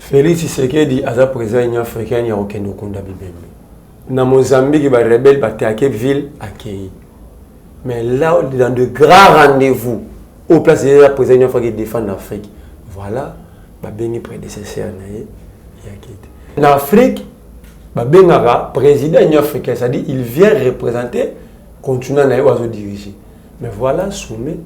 Félix Tshisekedi aza président union africaine ya okende okunda bibembe. Na Mozambique ba rebelle ba attaquer ville accueilli. Mais là dans de grands rendez-vous au place de la président union africaine défendre l'Afrique. Voilà ba bengi prédécesseur na ye ya kite. En Afrique ba bengara président union africaine, c'est-à-dire il vient représenter continuant na ye wazo diriger. Mais voilà soumet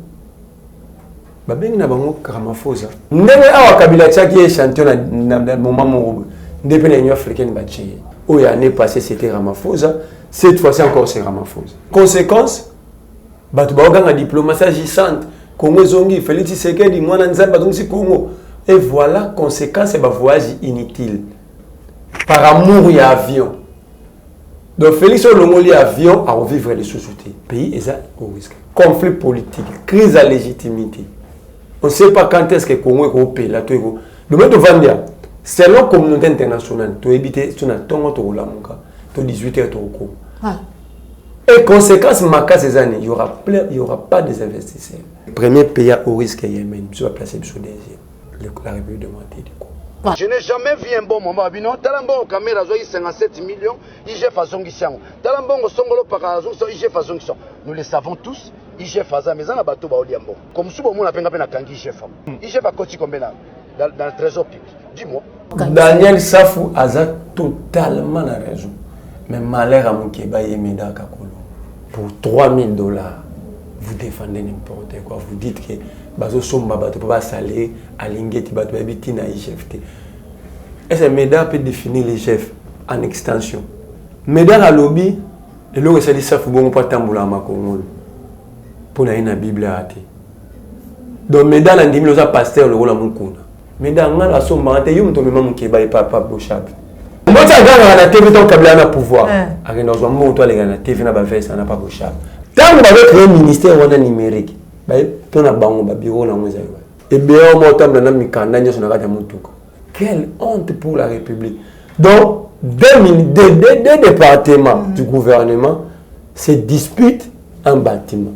babengi na bango Ramaphosa ndenge awa Kabila tchaki est champion na moment mo depuis l'Union africaine bâtie où l'année passée c'était Ramaphosa, cette fois-ci encore c'est Ramaphosa. Conséquence batu ba oganga diplomatie agissante Congo zongi Félix Tshisekedi mwana nzamba donc si Congo et voilà conséquence et ba voyage inutile par amour ya avion. Donc Félix Olomoli avion à vivre les sociétés pays est au risque conflit politique crise à légitimité. On ne sait pas quand est-ce que le Congo est européen. Le moment de Vandia, c'est la communauté internationale. Tu habites sur la tongue, tu 18 heures, et conséquence, ces années, il n'y aura pas des investisseurs. Le premier pays au risque est Yémen. Je vais placer sur deuxième. La République de Moitié. Je n'ai jamais vu un bon moment. Talambon caméra 57 millions, IG façon qui sont. Talambon songolo parazo, IG façon qui sont. Nous le savons tous. IG faza mais en abato ba oliambo. Comme sous mon appel na kangi IG femme. IG va coacher combien dans le trésor public. Dis-moi. Daniel Safou a totalement la raison. Mais malheur à mon Keba Yemeda Kakolo. Pour $3,000, vous défendez n'importe quoi. Vous dites que bazo somba bato pas saler à l'ingeti bato habiti na IGFT. Est-ce que Meda peut définir les chefs en extension? Meda à lobby, et là ça dit ça faut bon pas tamboula makongolo. Pour na Bible à athée. Donc Meda l'andimi loza pasteur le rôle à mon kuna. Meda ngala somba ate yum to mema mukeba et papa bochab. Moi ça gana na TV tant Kabila na pouvoir. Avec nos hommes to les na TV na ba veste na pas bochab. Tant ba créer ministère wana numérique. Tona bango ba bureau na moza et bien au temps na mikanda nyo na kata mutuko. Quelle honte pour la République. Donc deux départements du gouvernement se disputent un bâtiment.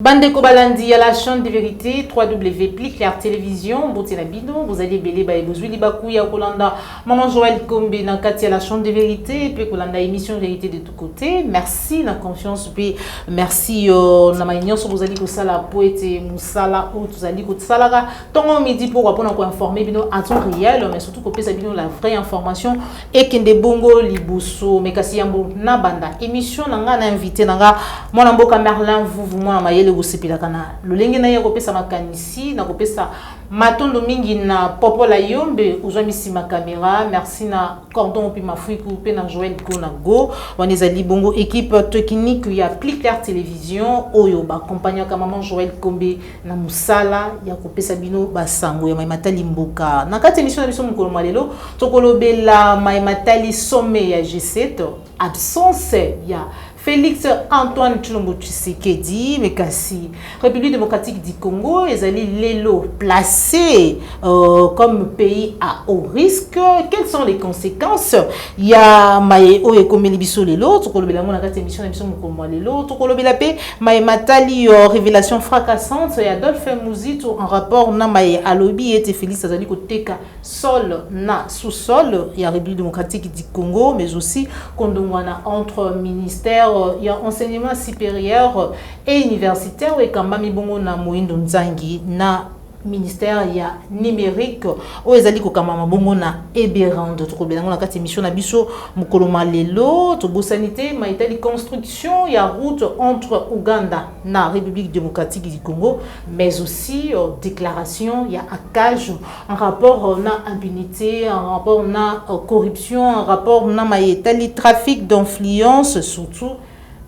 Bande Kobalandi à la chaîne de vérité, www.Claire Télévision, Botelabino, vous allez belé ba ebozui libaku ya Kolanda, Maman Joël Kombe na kati à la chaîne de vérité, puis Kolanda émission vérité de tous côtés. Merci la confiance, puis merci na maignon so vous allez ko sala poète musala ou vous allez ko salaga. Tongo midi pour répondre ko informer bino en temps réel, mais surtout ko pesa bino la vraie information et kende bongo libuso mais kasi yambo na banda émission nanga na invité nanga mwana mboka Merlin vous mwana mayele gosepilakana lolenge na ye kopesa makanisi na kopesa matondo mingi na popola yombe uzwamisi ma caméra merci na cordon puis mafuiku pe na Joël Konago wanezali bongo équipe technique ya Claire Télévision oyo ba accompagner ka maman Joël Kombe na musala ya kopesa bino basango ya Maimatali Mboka na kati émission na biso mukolo malelo tokolobela Maimatali sommet ya G7 absence ya Félix Antoine Tshilombo Tshisekedi, mais kasi République démocratique du Congo, ils allaient l'élo placé comme pays à haut risque. Quelles sont les conséquences? Il y a Maï Oyekomeli Biso l'élo, Tokolobela Mona Kate émission d'émission Mukomo l'élo, Tokolobela Pe, Maï Matali révélation fracassante, et Adolphe Mouzito en rapport na Maï Alobi et Félix Azali Koteka sol na sous-sol, il y a République démocratique du Congo, mais aussi Kondongwana entre ministères. Il y a enseignement supérieur et universitaire et Kambami Bongo na Moindo Nzangi na ministère il y a numérique o ezali ko kamama bongo na eberande to belango na kati émission na biso mukoloma lelo to bosanité maitali construction il y a route entre Ouganda na République démocratique du Congo mais aussi déclaration il y a accage en rapport na impunité en rapport na corruption en rapport na maitali trafic d'influence surtout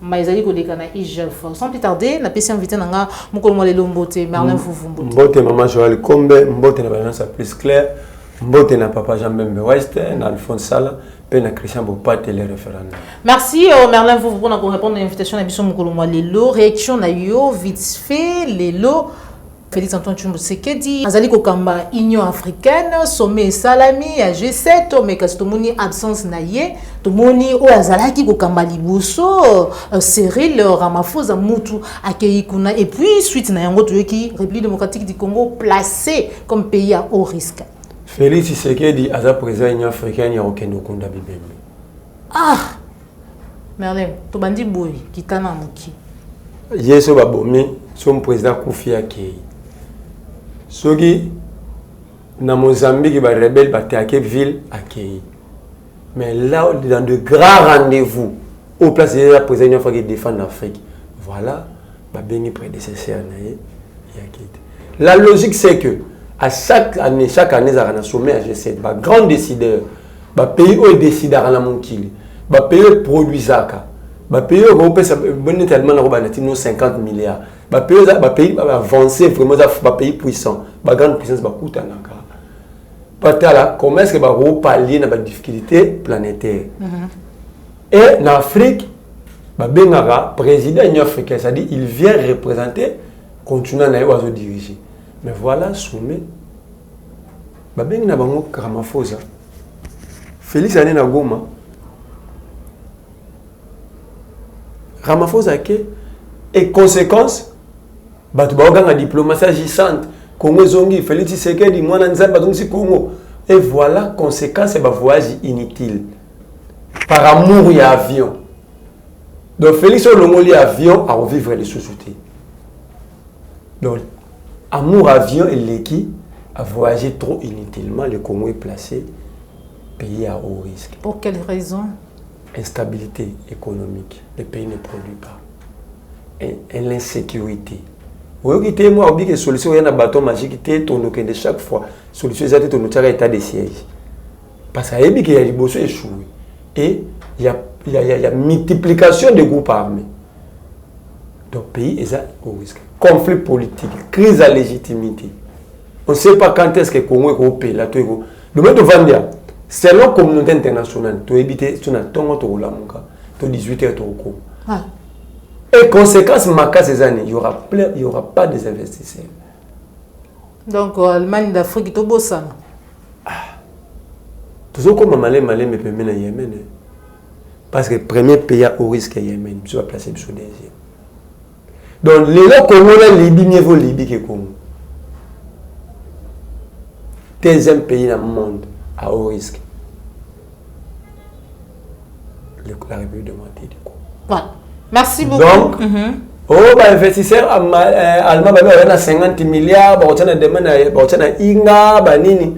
Maïzali Kodekana IGF. Sans plus tarder, la PC invité nanga mukolo lelo mbote Merlin Foufou mbote. Mbote maman Joël Kombe, mbote na balance plus clair. Mbote na papa Jean-Bembe West, na Alphonse Sala, puis na Christian Bopat et les référendums. Merci Merlin vous pour répondre à l'invitation à l'émission Mokolo Lelo. Réaction na yo vite fait Lelo. Félix Antoine Tshisekedi azali kokamba Union africaine sommet salami à G7 mais kasi tomoni absence na ye tomoni o azalaki kokamba liboso Cyril Ramaphosa mutu akei kuna et puis suite na yango toyoki République démocratique du Congo placé comme pays à haut risque. Félix Tshisekedi aza président Union africaine ya okendo kunda bibembe. Ah Merlin to bandi boy kitana moki. Yeso babomi son président Kofi akei. Sogi na Mozambique ba rebelle ba attaqué ville accueilli. Mais là dans de grands rendez-vous au place de la présidence qui défend l'Afrique. Voilà, ba béni prédécesseur naé la logique c'est que à chaque année ça a sommet à G7 ba grand décideur ba pays où décideur à la monkili ba pays produit zaka ba pays européen ça bonne tellement na ba 50 milliards. Ba pays avancé vraiment ba pays puissant ba grande puissance ba kutanaka patala comment est-ce que ba pallier na ba difficulté planétaire et en Afrique ba bengara président Union africaine c'est-à-dire il vient représenter continent na yo diriger mais voilà sommet ba bengna bango Ramaphosa Félix Anne na Goma Ramaphosa ke et conséquence batu ba diplomatie agissante Congo zongi Félix Tshisekedi mwana nzamba donc Congo et voilà conséquence ba voyage inutile par amour y avion donc Félix Olongoli avion à vivre les sociétés donc amour avion et l'équipe a voyagé trop inutilement le Congo est placé pays à haut risque. Pour quelle raison? Instabilité économique, le pays ne produit pas et l'insécurité. Oui, moi, je dis que solution est un bâton magique, de chaque fois. Solution est un état de siège. Parce qu'il y a des bosses échoués. Et il y a multiplication de groupes armés. Donc, le pays est au risque. Conflit politique, crise à légitimité. On ne sait pas quand est-ce que le Congo est au pays. Selon la communauté internationale, tu habites sur la tongue, tu 18 heures, tu et conséquence, ces années, il n'y aura pas des investisseurs. Donc, l'Allemagne d'Afrique est au beau ça. Tout ce comme Malais, mais peut mener Yémen. Parce que le premier pays au risque est Yémen, je vais placer sur deuxième. Donc, les gens Congo, Libye, mieux vaut Libye que Congo. Deuxième pays dans le monde à haut risque. La République de Moitié du Congo. Voilà. Merci beaucoup. Donc, investisseur allemand a 50 milliards, on a demandé Inga, Banini.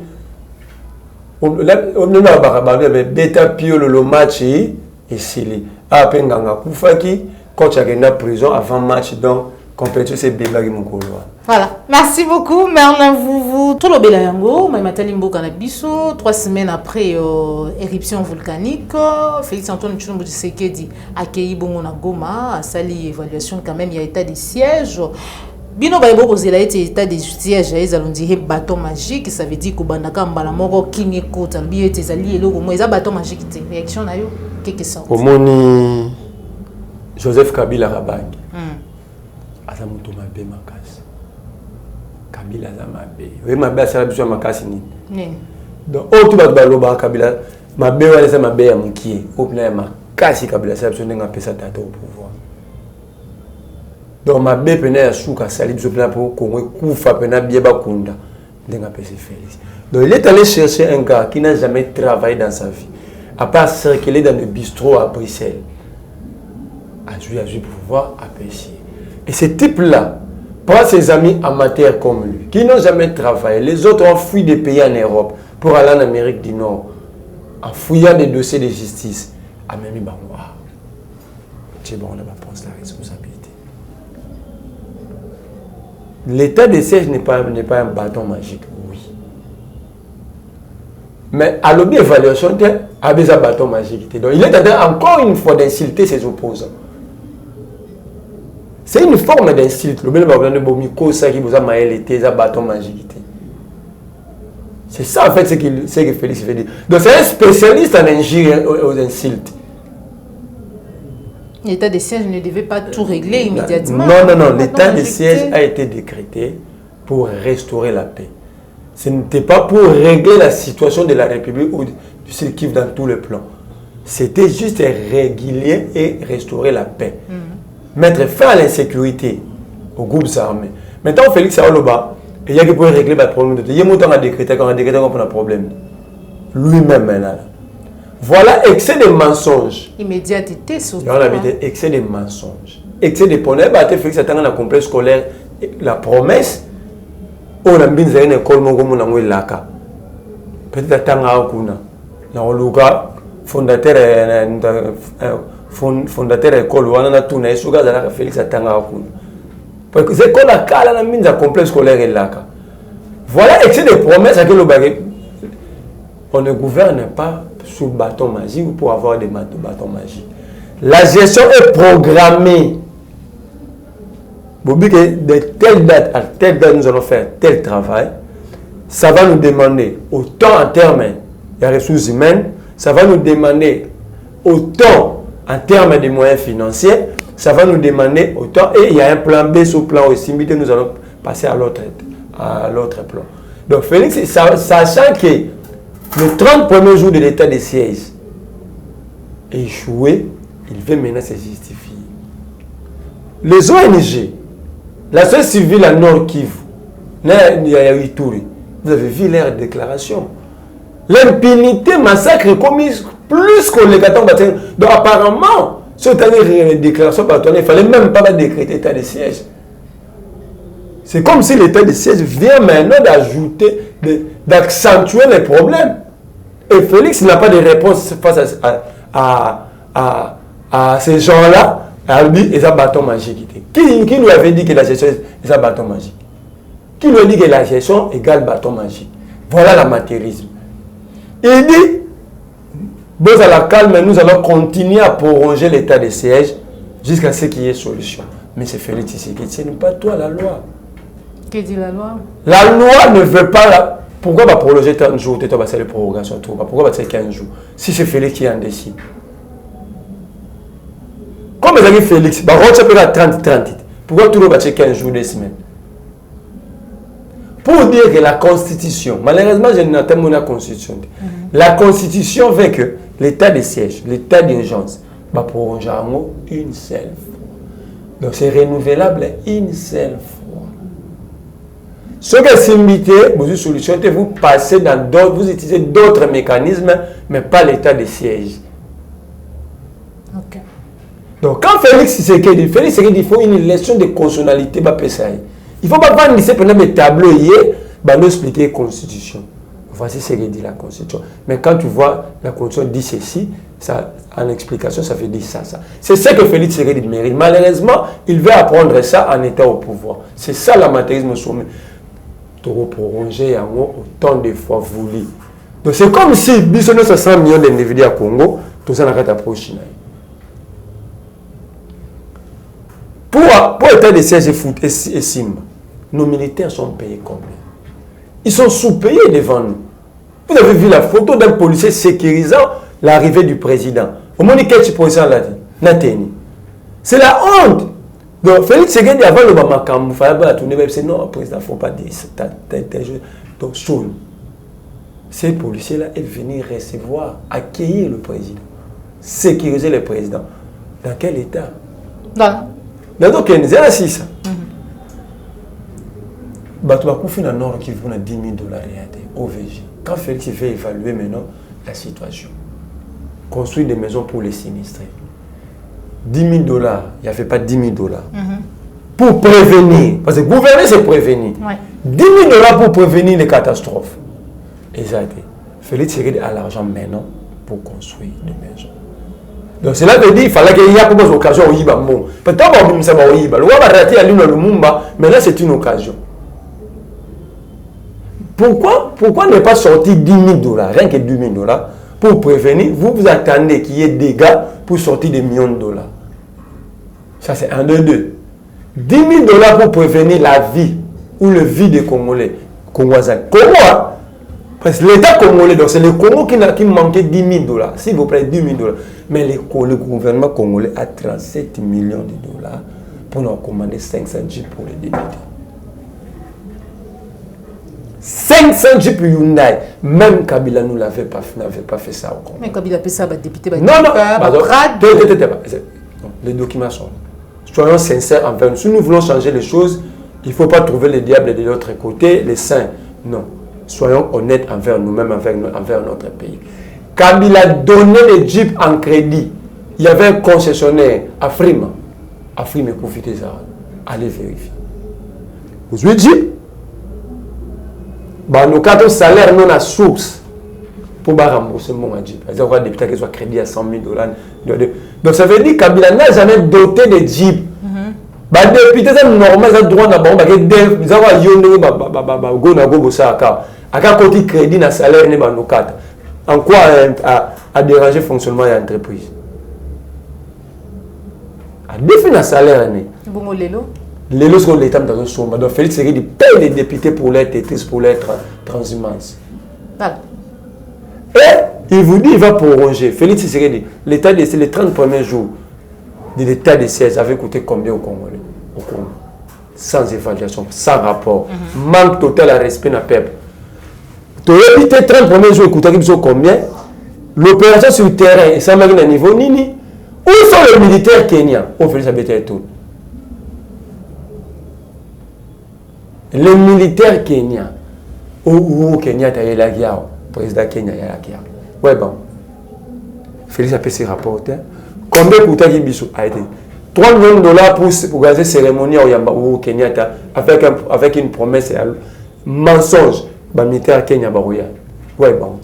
On a bêta pio le match et Sili. A Penganga Koufaki, coach a gagné prison avant match, donc compétition c'est Bébagi Mokolo. Voilà. Merci beaucoup, Merlin vous. Tout le Bélayango, Maïmatalimbo Kanabiso, 3 semaines après éruption volcanique, Félix Antoine Tshisekedi accueilli Bongo na Goma, a sali évaluation quand même, il y a état de siège. Bino Baïbo Kozela état de siège, ils allons dire bâton magique, ça veut dire que Bandaka Mbalamoro King Kota, Bié Tezali et Logo, moi, ils ont bâton magique. Réaction na yo, quelque chose. Omoni Joseph Kabila Rabag. Azamuto Mabe Makasi. Kabila Zamabe. Oui, Mabe a besoin de Makasi. Donc, tout le monde Kabila. Mabe a laissé Mabe à Moukié. Au plan de Makasi, Kabila a besoin de faire ça au pouvoir. Donc, Mabe penait à Souka, Salib, je plan pour Congo, Koufa, penait à Bieba Kunda. Donc, il est allé chercher un gars qui n'a jamais travaillé dans sa vie, à part circuler dans le bistrot à Bruxelles, à jouer pour pouvoir apprécier. Et ce type-là prend ses amis amateurs comme lui, qui n'ont jamais travaillé. Les autres ont fui des pays en Europe pour aller en Amérique du Nord, en fouillant des dossiers de justice. À même Bangwa. C'est bon, on va prendre la responsabilité. L'état de siège n'est pas un bâton magique, oui. Mais à l'objet d'évaluation, il a un bâton magique. Donc, il est en train encore une fois d'insulter ses opposants. C'est une forme d'insulte. Le bel bâton de Bomiko, ça qui vous a maillé l'été, ça bâton magique. C'est ça, en fait, ce que Félix veut dire. Donc, c'est un spécialiste en injures et aux insultes. L'état de siège ne devait pas tout régler immédiatement. Non. L'état de siège a été décrété pour restaurer la paix. Ce n'était pas pour régler la situation de la République ou du Sud Kivu dans tout le plan. C'était juste régulier et restaurer la paix. Mettre fin à l'insécurité aux groupes armés. Maintenant, Félix Aoloba, il y a qui peut régler le problème. Il y a un décrété qu'on a un problème. Lui-même, maintenant. Voilà, excès de mensonges. Immédiateté, surtout. On a dit excès de mensonges. Excès de poney, Félix attend un complexe scolaire. La promesse, on a mis une école, on a mis laka. Peut-être attendre à Okuna. Dans le cas, fondateur école, on a tout, on a Félix attend à Okuna. Parce que c'est l'école a mis un complexe scolaire laka. Voilà, excès de promesses à quel on ne gouverne pas sous bâton magique ou pour avoir des bâtons magiques. La gestion est programmée. Vous dites que de telle date à telle date, nous allons faire tel travail. Ça va nous demander autant en termes de ressources humaines, ça va nous demander autant en termes de moyens financiers, ça va nous demander autant. Et il y a un plan B sur le plan aussi, mais nous allons passer à l'autre plan. Donc Félix, sachant que le 30 premiers jours de l'état de siège échoué, il veut maintenant se justifier. Les ONG, la société civile à Nord Kivu, vous avez vu leur déclaration. L'impunité massacre commise plus qu'on les attend. Donc apparemment, cette année, déclaration, il ne fallait même pas décréter l'état de siège. C'est comme si l'état de siège vient maintenant d'ajouter, d'accentuer les problèmes. Et Félix n'a pas de réponse face à ces gens-là. Il dit qu'ils ont un bâton magique. Qui lui avait dit que la gestion est un bâton magique? Qui lui a dit que la gestion égale bâton magique? Voilà l'amateurisme. Il dit, bon, à la calme, nous allons continuer à prolonger l'état de siège jusqu'à ce qu'il y ait solution. Mais c'est Félix Tshisekedi, ce n'est pas toi la loi. Que dit la loi? La loi ne veut pas... Pourquoi va prolonger 30 jours? Tu vas faire les prorogations. Pourquoi va faire 15 jours? Si c'est Félix qui en décide. Comme vous avez Félix, bah, on peut faire 30. Pourquoi tout le monde va faire 15 jours, 2 semaines? Pour dire que la Constitution, malheureusement, je n'entends pas la Constitution. La Constitution veut que l'état de siège, l'état d'urgence, va prolonger une seule fois. Donc c'est renouvelable une seule fois. Ce que c'est invité, vous solution, vous passez dans d'autres, vous utilisez d'autres mécanismes, mais pas l'état de siège. Okay. Donc quand Félix Tshisekedi, il faut une leçon de constitutionnalité, il ne faut pas prendre des tableaux hier, nous expliquer la Constitution. Voici ce que dit la Constitution. Mais quand tu vois la Constitution dit ceci, ça, en explication, ça veut dire ça. C'est ce que Félix Tshisekedi mérite. Malheureusement, il veut apprendre ça en étant au pouvoir. C'est ça l'amateurisme au sommet. Tu vas prolonger autant de fois voulu. Donc c'est comme si, nous avons 100 millions d'individus à Congo, tout ça n'a pas approché. Pour l'état de siège et Simba, nos militaires sont payés combien? Ils sont sous-payés devant nous. Vous avez vu la photo d'un policier sécurisant l'arrivée du président. Au moins, quel président l'a dit? C'est la honte. Donc, Félix Tshisekedi, avant le Bamakam, il fallait tourner, mais non, le président, il ne faut pas dire ça. Donc, ces policiers-là, ils venaient recevoir, accueillir le président, sécuriser le président. Dans quel état? Donc, il y a 6. Tu vas confier dans le Nord qui vaut 10 000 $ OVG. Quand Félix veut évaluer maintenant la situation, construire des maisons pour les sinistrés. 10 000 $, il n'y avait pas 10 000 $. Pour prévenir, parce que gouverner c'est prévenir. 10 000 $ pour prévenir les catastrophes. Exact. Félix Tshisekedi a l'argent maintenant pour construire des maisons. Donc cela veut dire qu'il fallait qu'il y ait une occasion au Yiba. Peut-être que ça va au Yiba. Le Yiba va rater à l'île de Lumumba, mais là c'est une occasion. Pourquoi ne pas sortir 10 000 $, rien que 10 000 $, pour prévenir? Vous attendez qu'il y ait des dégâts pour sortir des millions de dollars. Ça c'est 1, 2, 2. 10 000 $ pour prévenir la vie ou le vie des Congolais. Congo, Parce que l'État congolais, donc c'est le Congo qui manquait 10 000 dollars, s'il vous plaît, 10 000 dollars. Mais le gouvernement congolais a 37 millions de dollars pour nous commander 500 jeeps pour les députés. 500 jeeps Hyundai. Même Kabila nous n'avait pas fait ça au Congo. Mais Kabila fait ça, député, non, les documents sont là. Soyons sincères envers nous. Si nous voulons changer les choses, il ne faut pas trouver le diable de l'autre côté, les saints. Non. Soyons honnêtes envers nous-mêmes, envers notre pays. Kabila donnait les jeeps en crédit. Il y avait un concessionnaire, Afrima. Afrima, profitez ça. Allez vérifier. Vous avez jeep. Nous avons un salaire non à source pour rembourser mon jeep. Par exemple, un député qui soit crédit à 100 000 dollars. Donc ça veut dire que Kabila n'a jamais doté de jeep. Les députés sont normal, ils ont droit à côté crédit dans salaire en quoi a dérangé le fonctionnement de l'entreprise. A défini le salaire. Les sont l'État dans un sommet. Donc Félix Tshisekedi paye les députés pour leur tétrise, pour leur transhumance. Et il vous dit qu'il va proroger. Félix Tshisekedi, l'État de les 30 premiers jours de l'État de siège avait coûté combien au Congolais? Au Congo. Sans évaluation, sans rapport. Manque total à respect dans le peuple. Tu as évité 30 premiers jours, coûté combien? L'opération sur le terrain, ça m'a dit à niveau nini. Où sont les militaires kenyans? On fait ça bêter tout. Les militaires kenyans. Où Kenya a eu la guerre? Le président Kenya a eu la guerre. Ouais, bon. Félix a fait ses rapports. Combien coûte Bissou a été 3 millions de dollars pour organiser cérémonie au Kenya avec une promesse mensonge. Les militaires Kenya barouya. Ouais, bon.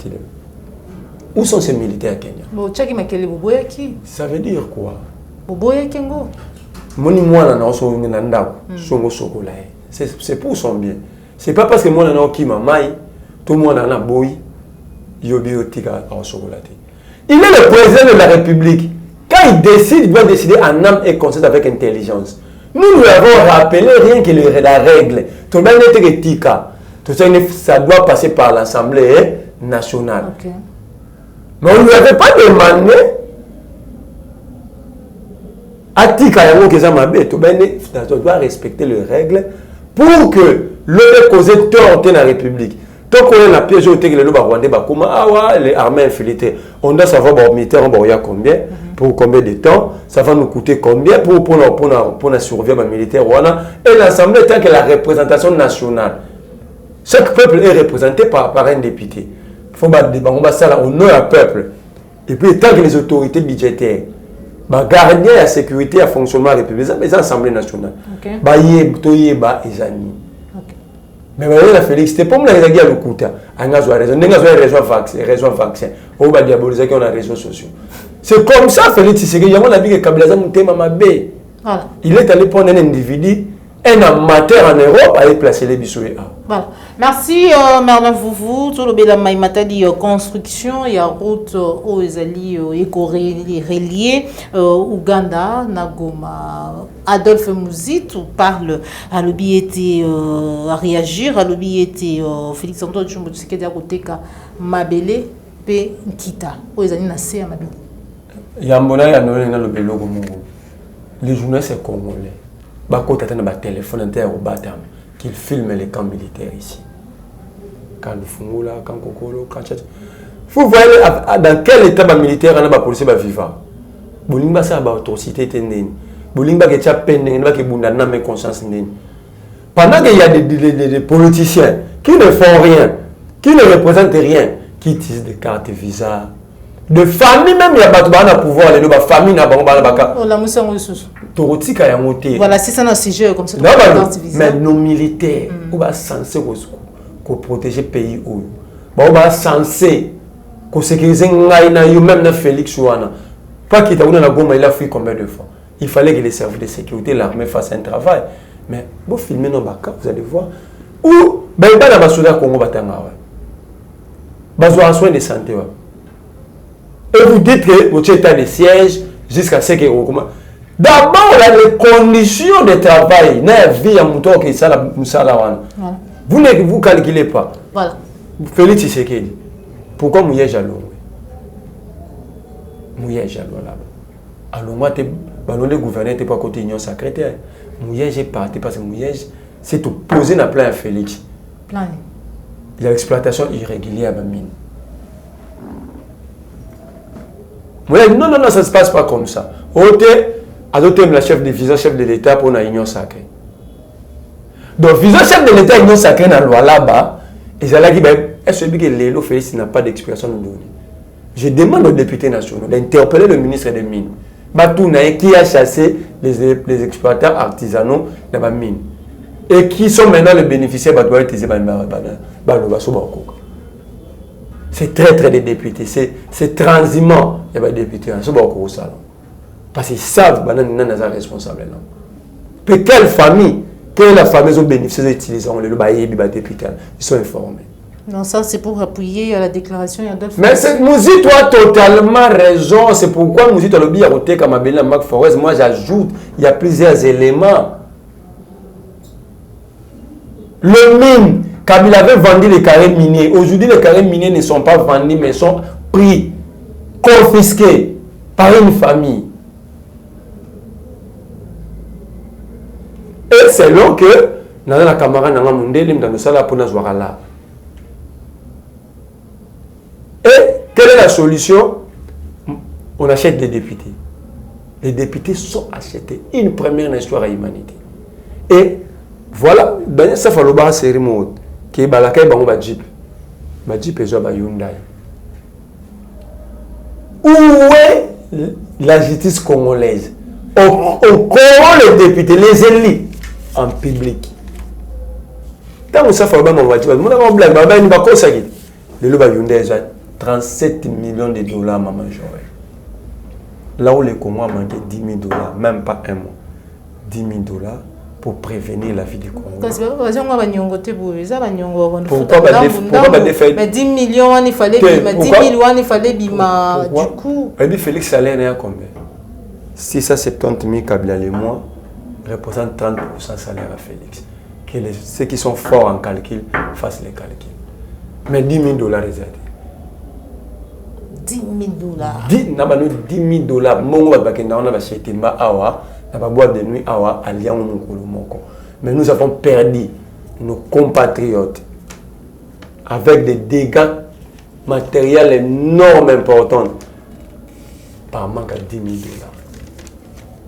Où sont ces militaires Kenya? Ça veut dire quoi? C'est pour son bien. C'est pas parce que moi je suis mamai, tout le monde a boy, yobiotika en chocolat. Il est le président de la République. Quand il décide, il doit décider en âme et conscience avec intelligence. Nous lui avons rappelé rien que la règle. Tout le monde est tika. Tout ça, ça doit passer par l'Assemblée nationale. Okay. Mais on ne lui avait pas demandé à tika tu dois respecter les règles pour que l'autre cause tort dans la République. Tant qu'on a la pièce au Tégé, les armées infiltrées, on doit savoir combien, pour combien de temps, ça va nous coûter combien pour la survie militaire. Et l'Assemblée tant que la représentation nationale. Chaque peuple est représenté par un député. Il faut que ça honneur au peuple. Et puis tant que les autorités budgétaires garder la sécurité et le fonctionnement républicain, c'est l'Assemblée nationale. Mais voilà, Félix, c'était pas moi qui ai dit à l'Okuta. On a raison vaccin. On va diaboliser qu'on a réseaux sociaux. C'est comme ça, Félix, c'est que a dit que Kabila il est allé prendre un individu, un amateur en Europe, aller placer les bisouets. Voilà. Merci, Merlin Foufou. Tout le béla maïmata dit construction, il y a route aux Ezali éco-relié, Ouganda, Nagoma. Adolphe Mouzit parle à l'objet à réagir, à l'objet Félix Antoine Chumbo Tshisekedi à côté ka Mabele pe Nkita. Aux Ezali nassé à Mabele. Yambona ya noé na le bélo gomungu. Les journalistes congolais, bakota tena ba téléphone inter au batam. Qu'ils filment les camps militaires ici. Quand le Fungula, quand Kokolo, quand Tchatch. Vous voyez dans quel état militaire on a la police vivant. Bolimba ça ba atrocité tendeni. Bolimba que tcha peine n'ba que bunda na me conscience neni. Pendant qu'il y a des politiciens qui ne font rien, qui ne représentent rien, qui utilisent des cartes visa, de famille même il y a pas de pouvoir les ba famille na ba baka. Oh la musa ngususu. Voilà, c'est ça notre sujet comme ça. Non, mais nos militaires, on va censé protéger le pays. On va censé sécuriser même Félix Chouana. Pas qu'il il a fui combien de fois. Il fallait que les services de sécurité, l'armée fassent un travail. Mais vous filmez nos backups, vous allez voir. Ou, ben, il y a des soldats Congo Batanga. Ils ont soin de santé. Et vous dites que votre état de siège, jusqu'à ce que vous d'abord, les conditions de travail, la vie à mouton qui est ça, vous ne vous calculez pas. Voilà. Félix Tshisekedi. Pourquoi Mouyej a l'ongwe? Mouyej a l'ongwe là-bas. Alors, le gouverneur n'était pas côté Union sacrée. Mouyej est parti parce que Mouyej s'est opposé à plan à Félix. Plan. Il y a l'exploitation irrégulière à la mine. Non, ça ne se passe pas comme ça. Adopté la chef de visa, chef de l'État pour la Union sacrée. Donc, visa, chef de l'État, Union sacrée dans la loi là-bas, et c'est là qui est-ce que Lélo Félix n'a pas d'explication de donner. Je demande aux députés nationaux d'interpeller le ministre des Mines. Qui a chassé les exploitants artisanaux dans la mine. Et qui sont maintenant les bénéficiaires de c'est très des députés. C'est transhumant. Il y a des députés au salon. Parce qu'ils savent qu'ils sont responsables. Mais quelle famille, quelle la famille ont bénéficié d'utiliser les députés? Ils sont informés. Non, ça c'est pour appuyer à la déclaration d'Adolphe. Mais Mouzi, tu as totalement raison. C'est pourquoi Mouzi, tu as le bien routé comme Abel Mac Forest. Moi, j'ajoute, il y a plusieurs éléments. Le mine, quand il avait vendu les carrés miniers, aujourd'hui les carrés miniers ne sont pas vendus, mais sont pris, confisqués par une famille. Et c'est là que, dans la camarade, dans le salon pour nous voir là. Et quelle est la solution? On achète des députés. Les députés sont achetés. Une première histoire à l'humanité. Et voilà, ça fait le bar cérémonie qui est balaka et bango jeep. Ma jeep est genre Hyundai. Où est la justice congolaise? Au Congo, les députés, les élus en public. Quand ça fait le bar mon voiture, mon ami blague, ma mère n'y va pas ça. Le bar Hyundai est 37 millions de dollars, maman Joël. Là où les Congolais ont manqué 10 000 dollars, même pas un mois. 10 000 dollars pour prévenir la vie du Congo. Pourquoi pas défaire? Mais 10 millions, il fallait bima. 10 millions, il fallait bima. Du coup. Et puis Félix Salaire n'est à combien? 670 000 Kabila les mois représentent 30% salaire à Félix. Ceux qui sont forts en calcul fassent les calculs. Mais 10 000 dollars réservés. 10 000 dollars. 10 000 dollars. Mon boîte de nuit mais nous avons perdu nos compatriotes avec des dégâts matériels énormes importants par manque à 10 000 dollars.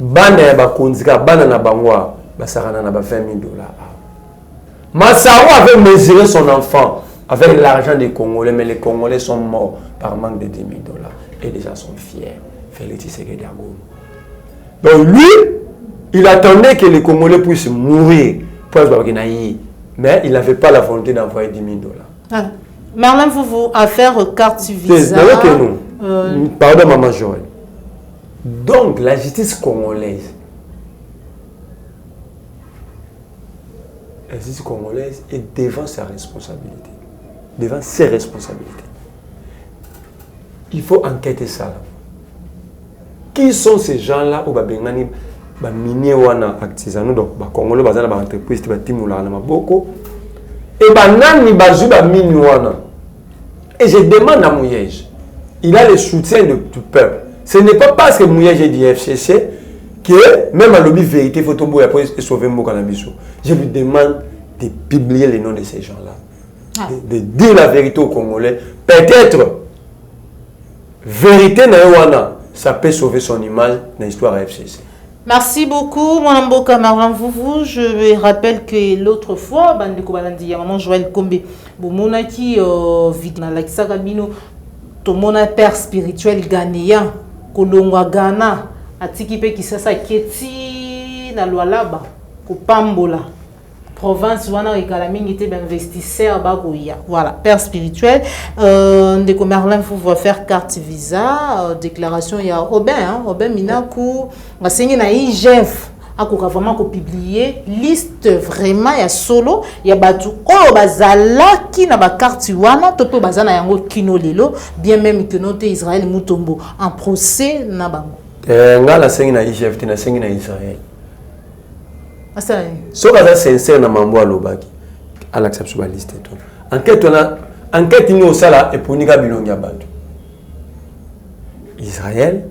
Bana ya bakonzika bana na bangwa basarana na ba 20 000 dollars. Massaro avait mesuré son enfant avec l'argent des Congolais, mais les Congolais sont morts par manque de 10 000 dollars. Et les gens sont fiers. Félix Tshisekedi Agou. Donc lui, il attendait que les Congolais puissent mourir. Mais il n'avait pas la volonté d'envoyer 10 000 dollars. Ah. Merlin, vous affaire carte visa. Pardon, maman Joël. Donc la justice congolaise, est devant sa responsabilité. Devant ses responsabilités. Il faut enquêter ça. Qui sont ces gens-là au Babengani? Minier wana artisanaux donc Congolais bazana ba entreprise ba timula na maboko et banani bazu ba mini wana. Et je demande à Mouyej, il a le soutien du peuple. Ce n'est pas parce que Mouyej est du FCC que même à l'objet vérité faut tomber après sauver Mokanabiso. Je lui demande de publier les noms de ces gens-là. De dire la vérité aux Congolais. Peut-être vérité na wana ça peut sauver son image dans l'histoire FCC. Merci beaucoup, mon Mboka Marlin Vouvou. Je rappelle que l'autre fois, Bandeko Balandi, maman Joël Kombe, Bomona qui vit dans la Kisagabino, tout mon père spirituel ghanéen, Kolongwa Ghana, Atikipe qui s'est Keti, na Lualaba, Kopambola, province wana Ekalaming était investisseur Bagoya. Voilà, père spirituel. Ndeko Marlin Vouvou va faire carte visa, déclaration, il y a Robin Minakou. On va signer na IGF. On va vraiment publier liste vraiment il y a solo il y a batu oh bazala qui na ba carte wana toto bazana yango kino lelo bien même que note Israël Mutombo en procès na bango. Ngala signer na IGF na signer na Israël. Asa so kaza sincère na mambo alobaki à l'acceptation de la liste tout. Enquête on a enquête ni au sala et pour nika bilonga bato Israël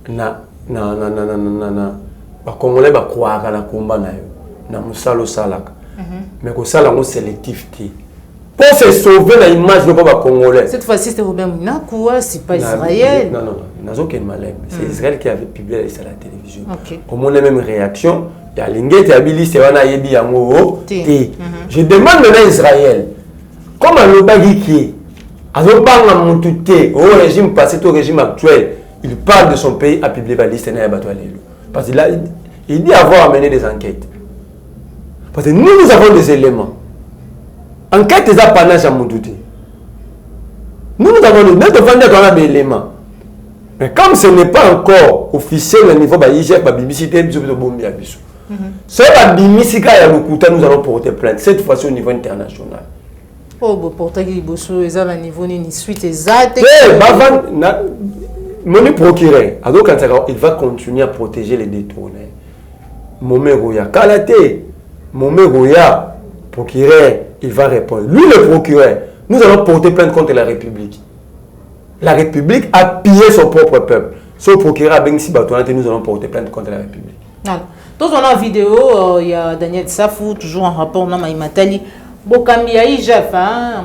na ba congolais ba croire na combat na yo na musalo salaka mais ko sala ngo sélectif ti pour se sauver l'image de pas congolais. Cette fois-ci c'était Robert Mouna quoi, c'est pas Israël. Non nazo ken malem, c'est Israël qui avait publié ça à la télévision. Comme on a même réaction, il y a l'ingénieur Abili c'est wana yebi yango ti. Je demande maintenant à Israël comment le bagui qui azobanga mututé au régime passé au régime actuel, il parle de son pays à publier la liste na bato alelo. Parce que là il dit avoir amené des enquêtes. Parce que nous avons des éléments. Enquête est à panache à Moutouté. Nous avons des éléments. Mais comme ce n'est pas encore officiel au niveau de l'IGF, de BBC, c'est la BBC qui a nous allons porter plainte, cette fois-ci au niveau international. Oh, bon, pour porter au niveau ni suite exacte. Mon procureur, il va continuer à protéger les détournés. Mon mère, Kalaté, mon mère, procureur, il va répondre. Lui, le procureur, nous allons porter plainte contre la République. La République a pillé son propre peuple. Son procureur a béni si batouanté, nous allons porter plainte contre la République. Dans la vidéo, il y a Daniel Safou, toujours en rapport avec Matali. Bokambi ya IGF,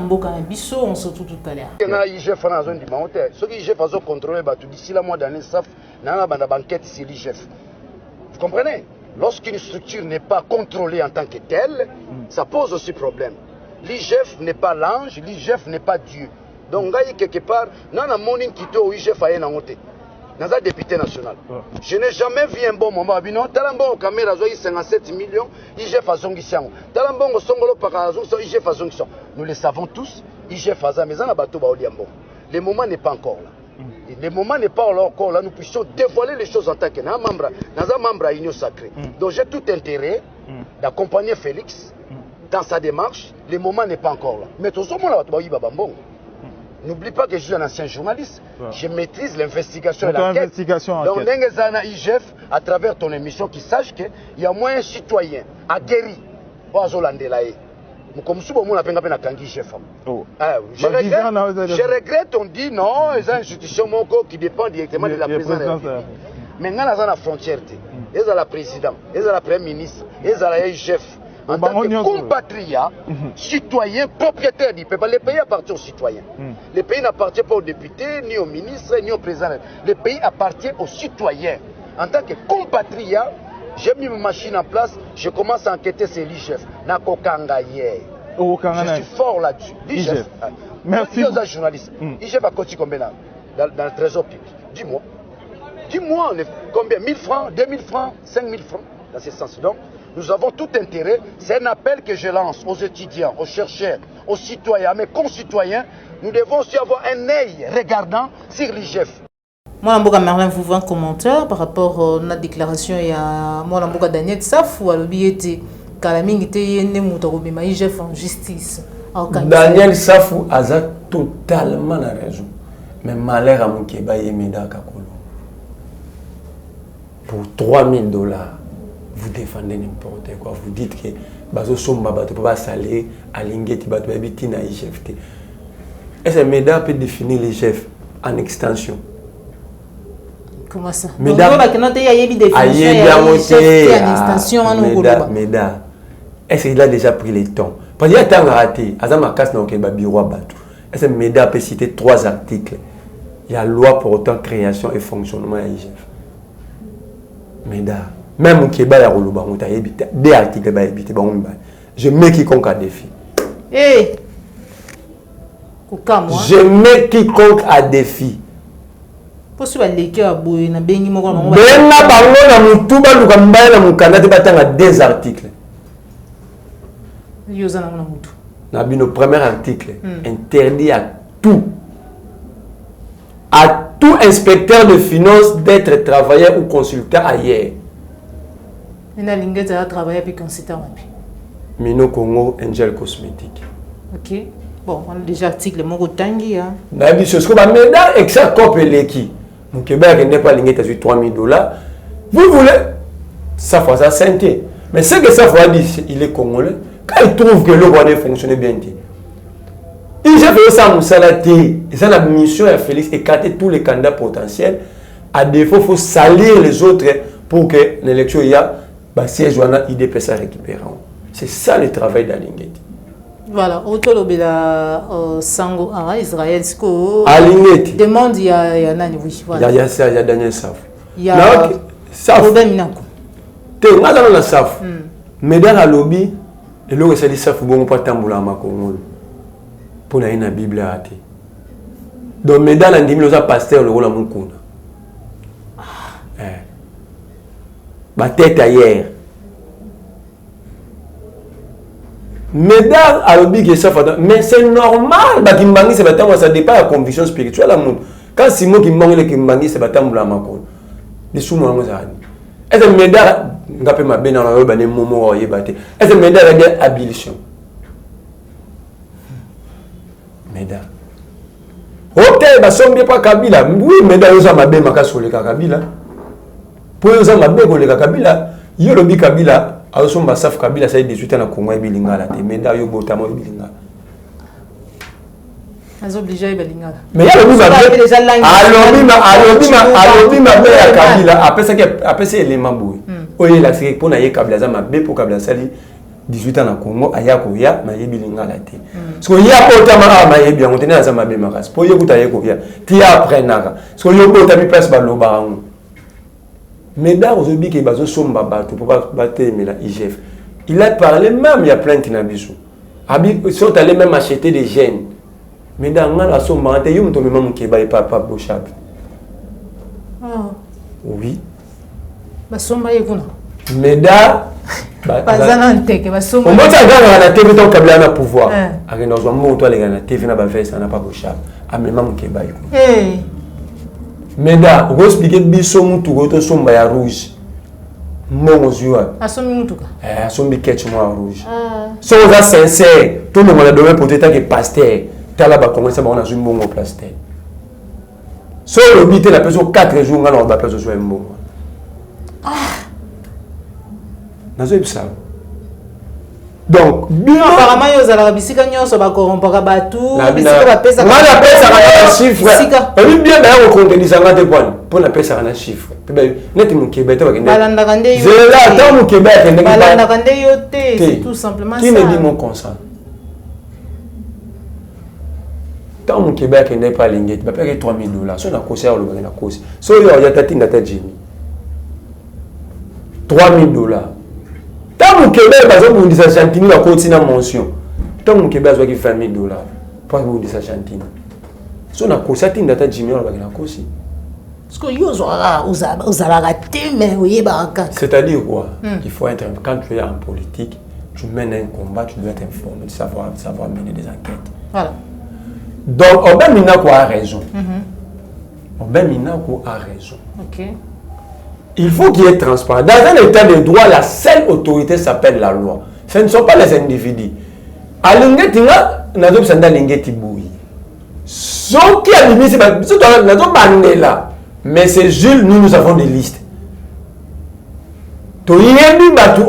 Bokambi Bisso, on se retrouve tout à l'heure. Il y a IGF dans la zone du Maroc. Ceux qui IGF ont contrôlé, d'ici la mois d'année, Saf, dans la banquette, c'est l'IGF. Vous comprenez? Lorsqu'une structure n'est pas contrôlée en tant que telle, ça pose aussi problème. L'IGF n'est pas l'ange, l'IGF n'est pas Dieu. Donc, quelque part, dans la morning qui au IGF a un député national. Je n'ai jamais vu un bon moment. Talambon caméra 57 millions, IGF a zongissian. Talambon songolo parazon, IGF a zongissian. Nous le savons tous, IGF a zamezan à bateau baoliambo. Le moment n'est pas encore là. Le moment n'est pas encore là, nous puissions dévoiler les choses en tant que membre à l'Union sacrée. Donc j'ai tout intérêt d'accompagner Félix dans sa démarche. Le moment n'est pas encore là. Mais tout ce monde n'oublie pas que je suis un ancien journaliste. Je maîtrise l'investigation et l'enquête. Donc Nengezana IGF, à travers ton émission, qui sache qu'il y a moins un citoyen aguerri au Zolandelaye. Je regrette, on dit non, les institutions qui dépendent directement de la présidence de la République. Mais nous avons la frontière, nous avons la présidente, nous avons la première ministre, nous avons la chef. En tant que compatriotes, citoyens, propriétaires du peuple, le pays appartient aux citoyens. Le pays n'appartient pas aux députés, ni aux ministres, ni aux présidents. Le pays appartient aux citoyens. En tant que compatriotes, j'ai mis ma machine en place, je commence à enquêter sur l'IGF. Je suis fort là-dessus. L'IGF. Merci. Aux journalistes. IGF a coté combien dans le trésor public? Dis-moi. Dis-moi combien? 1000 francs, 2000 francs, 5000 francs, dans ce sens. Donc, nous avons tout intérêt. C'est un appel que je lance aux étudiants, aux chercheurs, aux citoyens, à mes concitoyens. Nous devons aussi avoir un œil regardant sur l'IGF. Moi, je Merlin vous voit un commentaire par rapport à la déclaration. Il y a moi, Daniel Safou, à l'objet Kalaming était IGF en justice. Daniel Safou a totalement raison. Mais malheur à mon Keba et Meda Kakolo. Pour $3000, vous défendez n'importe quoi. Vous dites que Bazo Somba ne peut pas saler à l'ingéti Bato Bitina IGF. Est-ce que Meda peut définir l'IGF en extension? Comment ça? Meda, est-ce qu'il a déjà pris le temps? Parce qu'il y a tant raté. Azama Kas n'a pas bureau à Batou. Est-ce que Meda peut citer 3 articles? Il y a loi portant création et fonctionnement à IGF. Meda, même au Québec, il y a 2 articles. Je mets quiconque à défi. Hey. Je mets quiconque à défi. Pourquoi les gars, Benna Bango na Mutuba Lukambaya na Mukanda batanga 2 articles. Le premier article interdit à tout inspecteur de finances d'être travailleur ou consultant ailleurs. Mino Congo Angel Cosmétique. Ok. Bon, on a déjà article Mongo Tangi. Nabi ce que mais là exact copé qui. Mon Québec n'est pas ligné à $3000. Vous voulez ça fois ça santé. Mais ce que ça fois dit il est congolais. Quand il trouve que le Rwanda fonctionne bien, IGF fait ça Moussalati. Et ça la mission à Félix écarter tous les candidats potentiels. À défaut, il faut salir les autres pour que l'élection il y a siège IDPS à récupérer. C'est ça le travail d'Alingeti. Voilà, autolobela sango ara Israël sko Alingeti. Demande il y a nani oui voilà. Il y a Daniel Saf. Il y a Saf. Robert Minako. Te ngala na Saf. Mais dans la lobby, et là c'est dit Saf bon pas tamboula makongo. Pour na ina Bible ate. Donc mais dans la ndimi loza pasteur le rôle mukuna. Ma tête ailleurs. Mais dans Alobi qui mais c'est normal. Bah Kimbangi c'est bâtiment ça dépend de la conviction spirituelle à monde. Quand Simon Kimbangi le Kimbangi c'est bâtiment la makon. Les sous moi ça. Est-ce que Médard ngape ma ben dans la robe des momo yebate. Est-ce que Médard a des abolition. Médard. OK, bah sombe pas Kabila. Oui, Médard usa mabe makasole Kabila. Pour usa mabe ko le Kabila, yo lobi Kabila. Alors, si on va savoir Kabila, ça y est 18 ans à Congo, il y a mais là, il y a Botamo, il y a mais il y a le même Kabila, après ça, élément boué. Il y a c'est pour naïe Kabila, ça m'a bé pour Kabila, ça dit 18 ans à Congo, il y a Koya, mais il y a Bilinga la té. Parce qu'il y a Botamo, mais il y a bien, on tenait à ça m'a bé maras. Pour y écouter Koya, tu y après Naga. Parce qu'il y a Botamo, place Baloba. Mais dans aujourd'hui qui est somba bateau pour pas battre la IGF. Il a parlé même il y a plein de nabisou. Ils sont allés même acheter des gènes. Mais dans la somba il y a un même qui est pas Bochab. Oui. Ba somba yekuna. Mais dans bazana nteke ba somba. On va dire la TV tant Kabila na pouvoir. Avec nos hommes toi les gars la TV na ba faire ça na pas Bochab. A même qui est mais là, on va expliquer biso mutu goto somba ya rouge. Mon joie. Asomi mutuka. Asombi ketch moi rouge. So on va sincère, tout le monde a donné pour t'être que pasteur. Tala ba commencer ba on a une bonne pasteur. So le bité la personne 4 jours on va place sur un bon. Nazo ça. Donc, bien apparemment ils ont bisika nyonso ba corrompre batou, bisika ba pesa. Moi la pesa na chiffre. Et bien d'ailleurs on compte les angate pour la pesa na chiffre. Net mon Québec ba kende. Balanda kande yo. C'est là dans mon Québec kende. Balanda kande yo té, c'est tout simplement ça. Qui me dit mon consent? Dans mon Québec kende pas lingette, ba payer $3,000. So na kosi ya lo na kosi. So yo ya tatinga ta Jimmy. $3,000. Tant que Québec, par exemple, vous dites à Chantini, la continue en mention. Tant que Québec, vous avez $20,000. Pas vous dites à Chantini. Si on a causé, on a Jimmy, on a causé. Parce que vous avez raté, mais vous avez raté. C'est-à-dire quoi? Il faut être, quand tu es en politique, tu mènes un combat, tu dois être informé, savoir mener des enquêtes. Voilà. Donc, Obama Minako a raison. Obama Minako a raison. Ok. Il faut qu'il y ait transparence. Dans un état de droit, la seule autorité s'appelle la loi. Ce ne sont pas les individus. Mais c'est Jules, nous avons des listes. Nous avons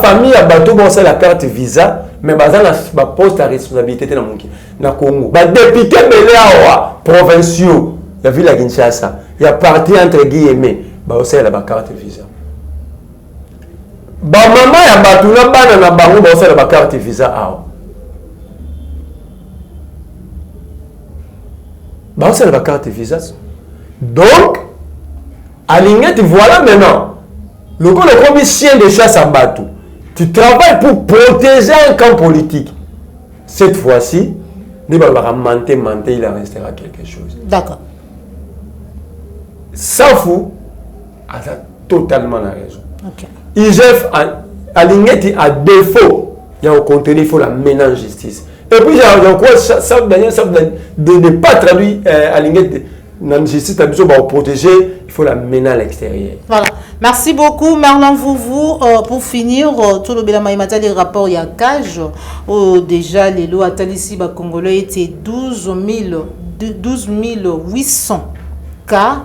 famille à bateau, c'est la carte visa, mais on poste à responsabilité dans le Congo. Les députés provinciaux, la ville de Kinshasa. Il y a parti entre guillemets, c'est la carte visa. Maman ya batuna bana na bango c'est la carte visa c'est la carte visa. Donc Alingeti voilà maintenant. Le commissaire de chasse à bateau. Tu travailles pour protéger un camp politique. Cette fois-ci, il en restera quelque chose. D'accord. Safou a totalement la raison. Okay. IGF Alingeti a défaut. Il y a au contenu, il faut la mener en justice. Et puis, je crois de ne pas traduire Alingeti dans justice, pour protéger, il faut la mener à l'extérieur. Voilà. Merci beaucoup, Merlin Vouvou. Pour finir, tout le bénéfice des rapports, il y a cage. Déjà, les lois ici, Congolais étaient 12 800 cas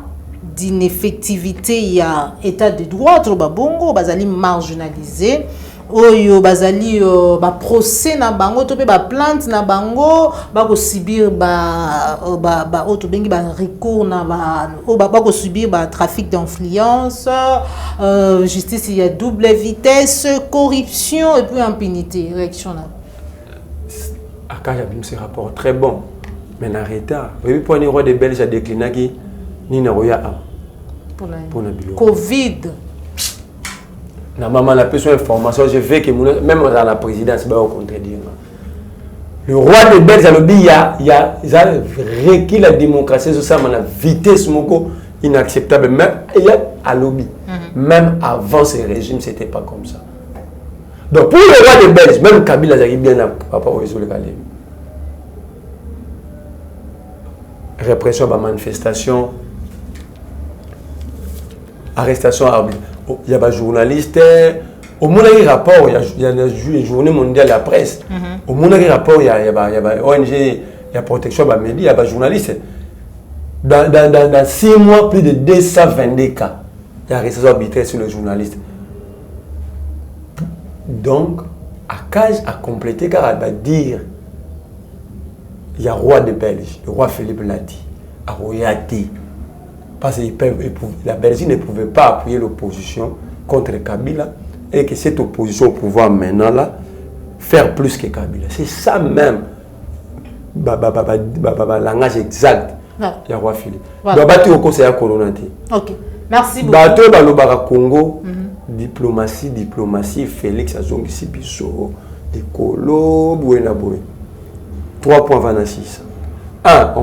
d'ineffectivité. Il y a état de droit, trop bongo, bazali marginalisé. oyo bazali ba procès na bango to pe ba plainte na bango ba ko subir ba auto bengi ba recours na ba ko subir ba trafic d'influence, justice il y a double vitesse, corruption et puis impunité. Réaction là. Akaja bim ce rapport très bon mais en retard. Oui pour les rois des Belges a décliné qui ni na roya pour la Covid. Na maman la personne information je veux que même dans la présidence va au contredire. Le roi des Belges a le il y a requis la démocratie sur ça la vitesse moko inacceptable même il y a à lobby. Même avant ce régime c'était pas comme ça. Donc pour le roi des Belges même Kabila a bien là papa résoudre le calme. Répression à manifestation, arrestation arbitraire. Il y a des journalistes, au moins il y a un rapport, il y a une journée mondiale de la presse. Au moins il y a un rapport, il y a ONG, il y a protection des médias, il y a des journalistes. Dans 6 mois, plus de 222 cas. Il y a arrestation arbitraire sur les journalistes. Donc, Akaj a complété car elle va dire il y a roi de Belge, le roi Philippe l'a dit, à Royati. Parce que la Belgique ne pouvait pas appuyer l'opposition contre Kabila et que cette opposition au pouvoir maintenant là, faire plus que Kabila. C'est ça même, langage exact, il y a roi Philippe. Donc, au conseil à Corona. Ok, merci beaucoup. Bateau au Congo, diplomatie, Félix Azongi Sibiso, Nicolo, Bouena Boué. 3.26. 1.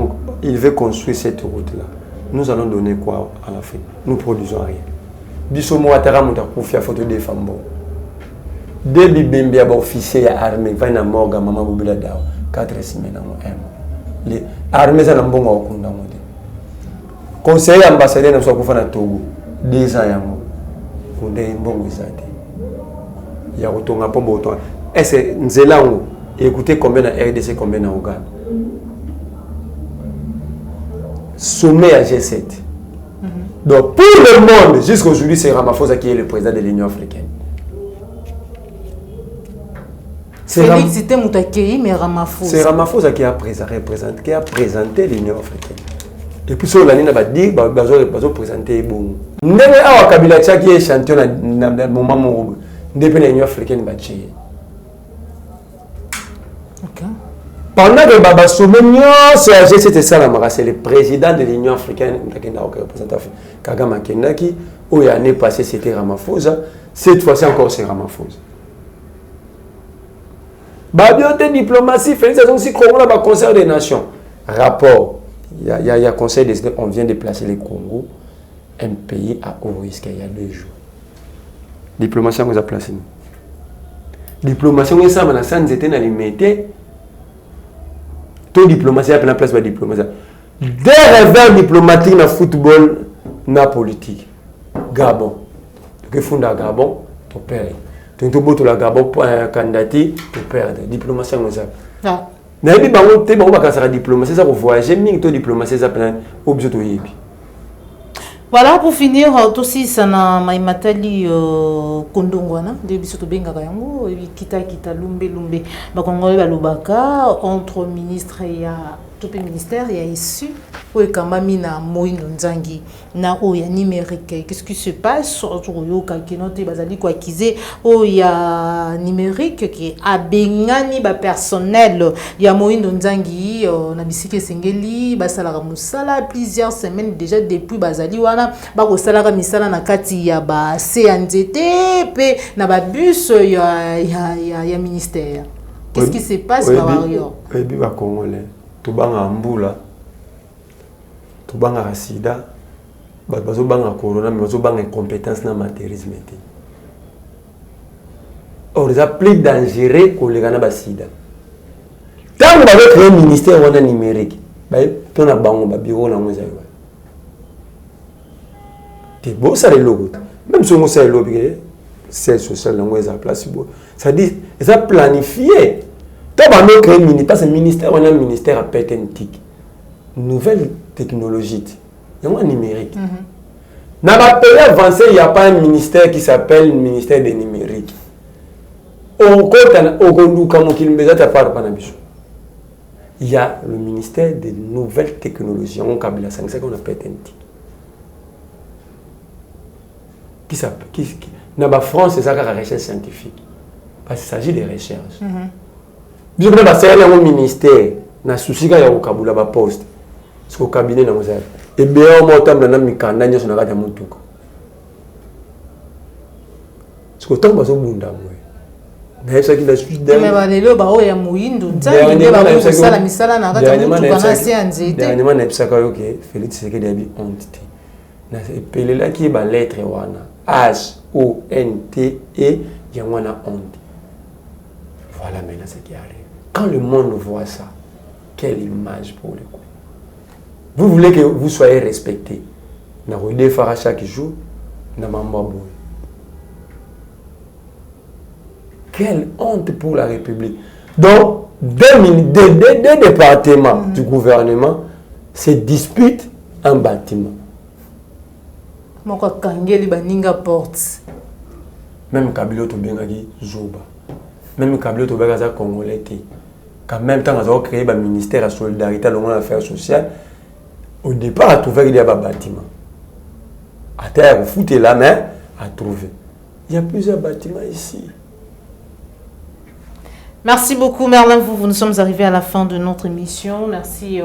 Il veut construire cette route-là. Nous allons donner quoi à l'Afrique? Nous ne produisons rien. Bisomo Atara Moutakoufia photo des femmes. Deux bibembe à officier armé, va morga maman Boubila Dao, 4 semaines en les armées à l'ambon au Kunda. Conseiller ambassadeur de Sokofa na Togo, 2 ans yango. Kunda mbongo izate. Ya rotonga pombo to. Est-ce nzelango écoutez combien na RDC combien na Ouganda. Sommet à G7. Donc pour le monde, jusqu'aujourd'hui, c'est Ramaphosa qui est le président de l'Union africaine. Félix c'était Moutakei, mais Ramaphosa. C'est Ramaphosa qui a présenté l'Union africaine. Et puis sur l'année, on va dire qu'il va présenter bon. Ndenge awa Kabila qui est champion dans le moment où depuis l'Union africaine va chier. Pendant que Baba Soumenio, c'était ça, c'est le président de l'Union africaine qui représente Kagame Kendaki, où l'année passée c'était Ramaphosa, cette fois-ci encore c'est Ramaphosa. Babiote diplomatie, Félix Azongi Congo, là, Conseil des Nations. Rapport, il y a Conseil des Nations, on vient de placer le Congo, un pays à haut risque il y a 2 jours. Diplomatie, on a placé. Diplomatie, on a ça, on a ça, on était dans les métiers. Tout diplomatie a la place de la diplomatie. Des revers diplomatiques dans le football, dans la politique. Gabon. Tu fondes Gabon, tu perds. Tu es la Gabon pour un candidat, tu perds. Diplomatie, on a ça. Mais si tu as une diplomatie, ça va voyager, mais tu as une diplomatie, ça va obligé de y. Voilà, pour finir, aussi, ça n'a pas été Kondongwana, de Bisoto Benga Yango, et Kita Lumbe, Bakongole Balubaka, entre ministres et tout le ministère, il y a issu, où est Kamamina Moïno Nzangi, na où il y a numérique. Qu'est-ce qui se passe? Surtout, qui note Bazali quoi qu'ils où il y a numérique qui a bengani ba personnel. Il y a Moïno Nzangi, Nabisike Sengeli, Basalara Moussala, plusieurs semaines déjà depuis Bazali wana, Bako Salara Misala na kati ya ba CNZT, pe na ba bus ya ministère. Qu'est-ce qui se passe par ailleurs? Et puis ba Congolais. Tubanga mbula tubanga sida bazo banga corona mais bazo banga incompétence na matérisme. Or ça plus dangereux que les gana basida. Tant que vous avez un ministère wana numérique, ba to na bango ba bureau na ngoza yo. Te bo ça le logo. Même si on sait le logo, c'est social na ngoza place bo. Ça dit ça planifié. Tu vas nous créer un ministère, on a un ministère à pétentique. Nouvelle technologie. Il y a un numérique. Dans le pays avancé, il n'y a pas un ministère qui s'appelle le ministère des numériques. Il y a le ministère des nouvelles technologies. On Kabila, c'est ça qu'on appelle TNT. Dans la France, c'est ça la recherche scientifique. Parce qu'il s'agit de recherches. Bien que le ministère n'a souci qu'il y a au Kabula ba poste. C'est au cabinet dans Mozart. Et bien au moment où on a mikanda sur la radio Montuko. C'est au temps où on a bunda moi. Mais ça qui la suite mais balelo ba o ya muindu nzambe ba ko sala misala na radio Montuko na sianzete. Dernièrement na psaka OK, Félix Tshisekedi abi honte. Na epele la ki ba lettre wana H O N T E yangwana honte. Voilà maintenant ce qui arrive. Quand le monde voit ça, quelle image pour le coup. Vous voulez que vous soyez respecté. Vous voulez faire chaque jour. Quelle honte pour la République. Donc, deux départements du gouvernement se disputent un bâtiment. Même Kabila Tobengaki Zoba. Même Kabila Tobengaki Congolais. Quand même temps, on a créé un ministère de la solidarité, de l'affaires sociales. Au départ, à trouver qu'il y a un bâtiment. À terre, vous foutez la main à trouver. Il y a plusieurs bâtiments ici. Merci beaucoup, Merlin. Nous sommes arrivés à la fin de notre émission. Merci.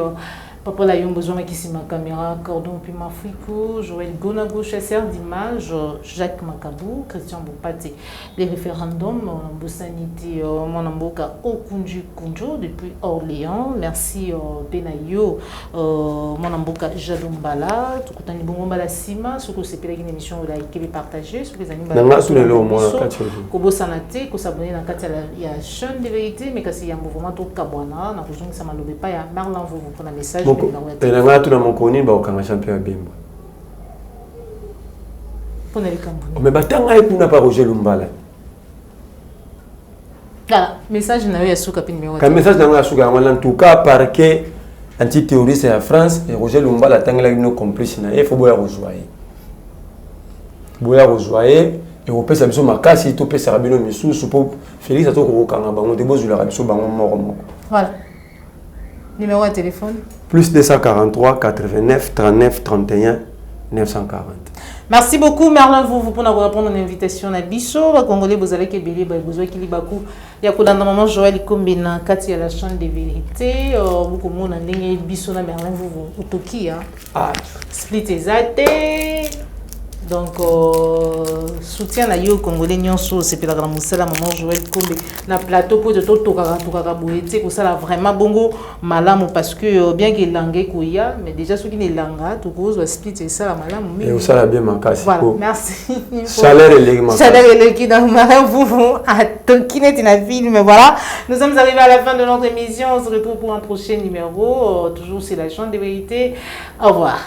Papa la yom besoin qui c'est ma caméra, Cordon puis Mafrico, Joël Gonago, chasseur d'images, Jacques Makabou, Christian Boupati. Les référendums, mon Bosanité, mon amboka Okunju Kunjo depuis Orléans. Merci Benayo, mon amboka Jadombala, Tukutani Bongombala Sima, ce que c'est une émission qui est partagée, ce que les animaux Kobo Sanate, ko s'abonner dans la chaîne de vérité, mais que c'est un mouvement tout Kabwana, n'a besoin que ça m'a levé pas, Merlin vous prendre un message. Et là, tout le monde connaît le champion Bimba. Mais batanga et pour n'a pas Roger Lumbala. Ah, message n'a eu à souka pin numéro. Quand message n'a eu à souka, en tout cas parquet anti-terroriste en France et Roger Lumbala tanga la nos complices na il faut boire rejoindre. Boire rejoindre et au pesa biso makasi to pesa rabino misusu pour Félix ato ko kanga bango de bozu la rabiso bango moko. Voilà. Numéro de téléphone plus 243 89 39 31 940. Merci beaucoup Merlin vous pour avoir répondu à l'invitation à Bisso va congolais vous allez que Béli ba besoin qu'il baku ya ko dans maman Joël Kombina kati à la chaîne des vérités beaucoup monde ndenge Bisso na Merlin vous otoki ah split ezate. Donc, soutien à yo congolais nyonso c'est la grande musala maman Joël Kombe na plateau pour de tout boete ko ça vraiment bongo malamu parce que bien que langue koya mais déjà ceux qui ne langa tout cause split c'est ça malamu mais et ça la bien makasi voilà merci chaleur et qui dans marin vous à Tonkinet na ville mais voilà nous sommes arrivés à la fin de notre émission on se retrouve pour un prochain numéro toujours c'est la chaîne de vérité au revoir.